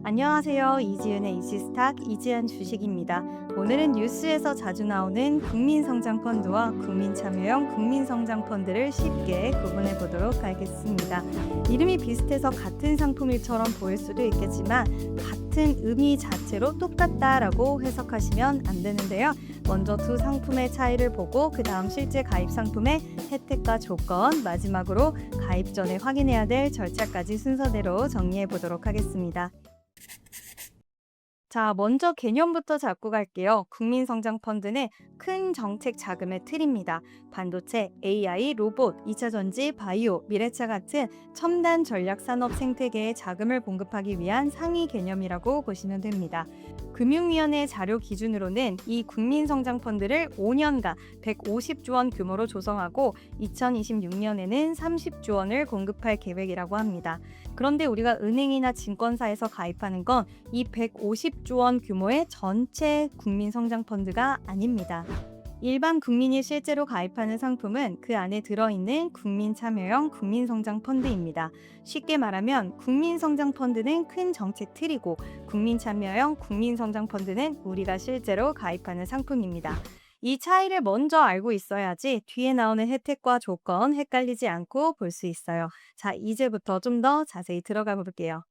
안녕하세요. 이지은의 이지스탁 이지한 주식입니다. 오늘은 뉴스에서 자주 나오는 국민성장펀드와 국민참여형 국민성장펀드를 쉽게 구분해 보도록 하겠습니다. 이름이 비슷해서 같은 상품일처럼 보일 수도 있겠지만 같은 의미 자체로 똑같다라고 해석하시면 안 되는데요. 먼저 두 상품의 차이를 보고 그 다음 실제 가입 상품의 혜택과 조건, 마지막으로 가입 전에 확인해야 될 절차까지 순서대로 정리해 보도록 하겠습니다. 자, 먼저 개념부터 잡고 갈게요. 국민성장펀드는 큰 정책 자금의 틀입니다. 반도체, AI, 로봇, 2차 전지, 바이오, 미래차 같은 첨단 전략 산업 생태계에 자금을 공급하기 위한 상위 개념이라고 보시면 됩니다. 금융위원회 자료 기준으로는 이 국민성장펀드를 5년간 150조 원 규모로 조성하고 2026년에는 30조 원을 공급할 계획이라고 합니다. 그런데 우리가 은행이나 증권사에서 가입하는 건 이 150조 원 규모의 전체 국민성장펀드가 아닙니다. 일반 국민이 실제로 가입하는 상품은 그 안에 들어있는 국민참여형 국민성장펀드입니다. 쉽게 말하면 국민성장펀드는 큰 정책 틀이고 국민참여형 국민성장펀드는 우리가 실제로 가입하는 상품입니다. 이 차이를 먼저 알고 있어야지 뒤에 나오는 혜택과 조건 헷갈리지 않고 볼 수 있어요. 자, 이제부터 좀 더 자세히 들어가 볼게요.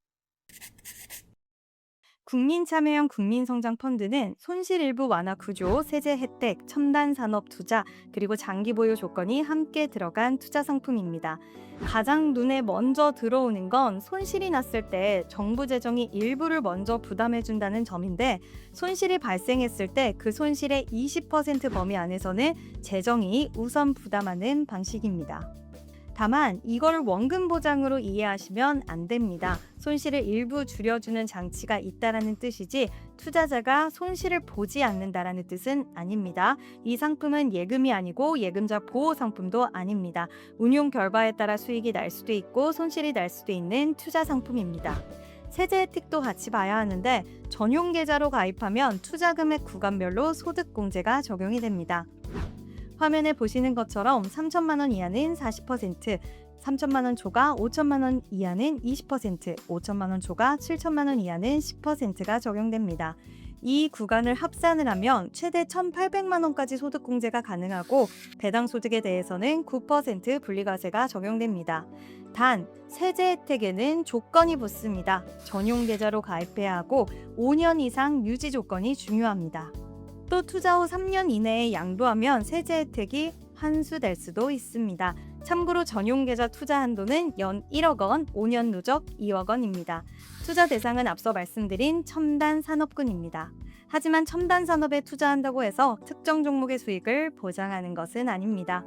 국민참여형 국민성장펀드는 손실 일부 완화 구조, 세제 혜택, 첨단 산업 투자, 그리고 장기 보유 조건이 함께 들어간 투자 상품입니다. 가장 눈에 먼저 들어오는 건 손실이 났을 때 정부 재정이 일부를 먼저 부담해준다는 점인데, 손실이 발생했을 때 그 손실의 20% 범위 안에서는 재정이 우선 부담하는 방식입니다. 다만 이걸 원금 보장으로 이해하시면 안 됩니다. 손실을 일부 줄여주는 장치가 있다라는 뜻이지 투자자가 손실을 보지 않는다라는 뜻은 아닙니다. 이 상품은 예금이 아니고 예금자 보호 상품도 아닙니다. 운용 결과에 따라 수익이 날 수도 있고 손실이 날 수도 있는 투자 상품입니다. 세제 혜택도 같이 봐야 하는데 전용 계좌로 가입하면 투자 금액 구간별로 소득 공제가 적용이 됩니다. 화면에 보시는 것처럼 3천만 원 이하는 40%, 3천만 원 초과 5천만 원 이하는 20%, 5천만 원 초과 7천만 원 이하는 10%가 적용됩니다. 이 구간을 합산을 하면 최대 1,800만 원까지 소득 공제가 가능하고 배당 소득에 대해서는 9% 분리과세가 적용됩니다. 단, 세제 혜택에는 조건이 붙습니다. 전용 계좌로 가입해야 하고 5년 이상 유지 조건이 중요합니다. 또 투자 후 3년 이내에 양도하면 세제 혜택이 환수될 수도 있습니다. 참고로 전용 계좌 투자 한도는 연 1억 원, 5년 누적 2억 원입니다. 투자 대상은 앞서 말씀드린 첨단 산업군입니다. 하지만 첨단 산업에 투자한다고 해서 특정 종목의 수익을 보장하는 것은 아닙니다.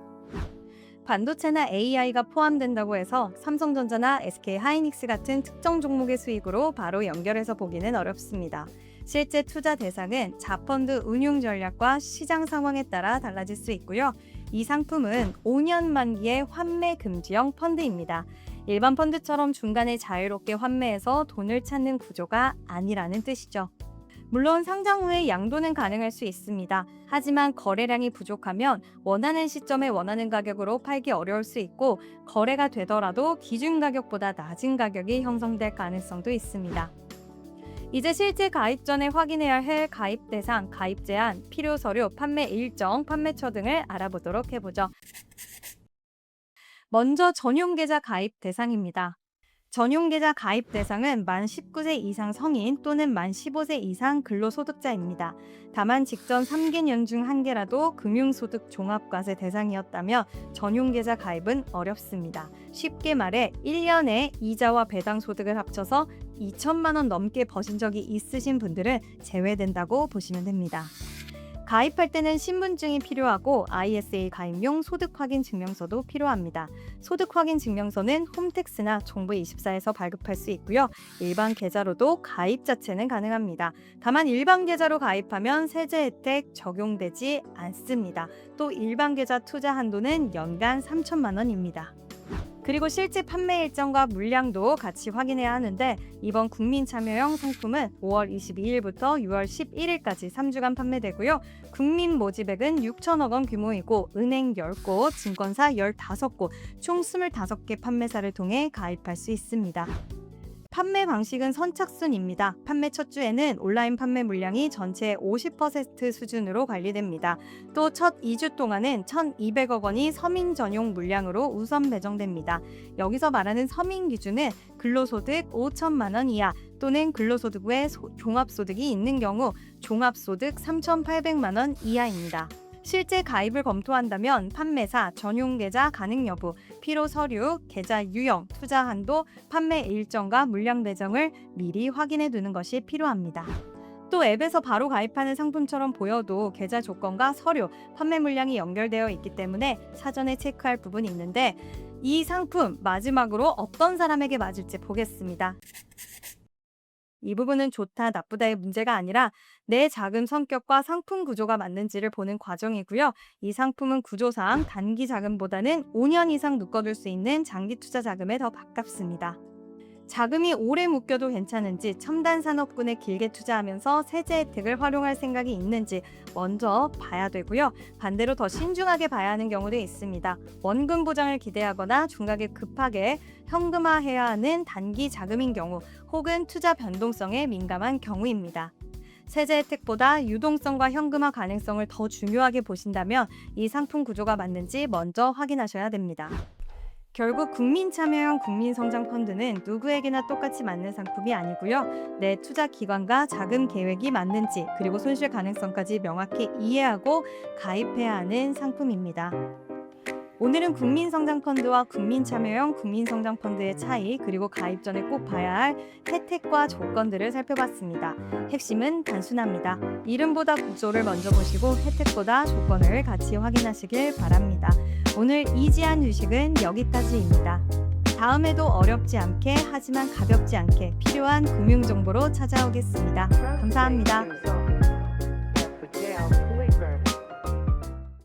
반도체나 AI가 포함된다고 해서 삼성전자나 SK하이닉스 같은 특정 종목의 수익으로 바로 연결해서 보기는 어렵습니다. 실제 투자 대상은 자펀드 운용 전략과 시장 상황에 따라 달라질 수 있고요. 이 상품은 5년 만기의 환매 금지형 펀드입니다. 일반 펀드처럼 중간에 자유롭게 환매해서 돈을 찾는 구조가 아니라는 뜻이죠. 물론 상장 후에 양도는 가능할 수 있습니다. 하지만 거래량이 부족하면 원하는 시점에 원하는 가격으로 팔기 어려울 수 있고, 거래가 되더라도 기준 가격보다 낮은 가격이 형성될 가능성도 있습니다. 이제 실제 가입 전에 확인해야 할 가입 대상, 가입 제한, 필요 서류, 판매 일정, 판매처 등을 알아보도록 해보죠. 먼저 전용 계좌 가입 대상입니다. 전용 계좌 가입 대상은 만 19세 이상 성인 또는 만 15세 이상 근로소득자입니다. 다만 직전 3개년 중 1개라도 금융소득 종합과세 대상이었다며 전용 계좌 가입은 어렵습니다. 쉽게 말해 1년에 이자와 배당 소득을 합쳐서 2천만 원 넘게 버신 적이 있으신 분들은 제외된다고 보시면 됩니다. 가입할 때는 신분증이 필요하고 ISA 가입용 소득확인 증명서도 필요합니다. 소득확인 증명서는 홈택스나 정부24에서 발급할 수 있고요. 일반 계좌로도 가입 자체는 가능합니다. 다만 일반 계좌로 가입하면 세제 혜택 적용되지 않습니다. 또 일반 계좌 투자 한도는 연간 3천만 원입니다. 그리고 실제 판매 일정과 물량도 같이 확인해야 하는데, 이번 국민참여형 상품은 5월 22일부터 6월 11일까지 3주간 판매되고요. 국민 모집액은 6천억 원 규모이고 은행 10곳, 증권사 15곳, 총 25개 판매사를 통해 가입할 수 있습니다. 판매 방식은 선착순입니다. 판매 첫 주에는 온라인 판매 물량이 전체의 50% 수준으로 관리됩니다. 또 첫 2주 동안은 1,200억 원이 서민 전용 물량으로 우선 배정됩니다. 여기서 말하는 서민 기준은 근로소득 5천만 원 이하 또는 근로소득 외 종합소득이 있는 경우 종합소득 3,800만 원 이하입니다. 실제 가입을 검토한다면 판매사, 전용 계좌 가능 여부, 필요 서류, 계좌 유형, 투자 한도, 판매 일정과 물량 배정을 미리 확인해 두는 것이 필요합니다. 또 앱에서 바로 가입하는 상품처럼 보여도 계좌 조건과 서류, 판매 물량이 연결되어 있기 때문에 사전에 체크할 부분이 있는데 이 상품 마지막으로 어떤 사람에게 맞을지 보겠습니다. 이 부분은 좋다, 나쁘다의 문제가 아니라 내 자금 성격과 상품 구조가 맞는지를 보는 과정이고요. 이 상품은 구조상 단기 자금보다는 5년 이상 묶어둘 수 있는 장기 투자 자금에 더 가깝습니다. 자금이 오래 묶여도 괜찮은지, 첨단 산업군에 길게 투자하면서 세제 혜택을 활용할 생각이 있는지 먼저 봐야 되고요. 반대로 더 신중하게 봐야 하는 경우도 있습니다. 원금 보장을 기대하거나 중간에 급하게 현금화해야 하는 단기 자금인 경우 혹은 투자 변동성에 민감한 경우입니다. 세제 혜택보다 유동성과 현금화 가능성을 더 중요하게 보신다면 이 상품 구조가 맞는지 먼저 확인하셔야 됩니다. 결국 국민참여형 국민성장펀드는 누구에게나 똑같이 맞는 상품이 아니고요. 내 투자 기관과 자금 계획이 맞는지 그리고 손실 가능성까지 명확히 이해하고 가입해야 하는 상품입니다. 오늘은 국민성장펀드와 국민참여형 국민성장펀드의 차이 그리고 가입 전에 꼭 봐야 할 혜택과 조건들을 살펴봤습니다. 핵심은 단순합니다. 이름보다 구조를 먼저 보시고 혜택보다 조건을 같이 확인하시길 바랍니다. 오늘 이지한 주식은 여기까지입니다. 다음에도 어렵지 않게 하지만 가볍지 않게 필요한 금융정보로 찾아오겠습니다. 감사합니다.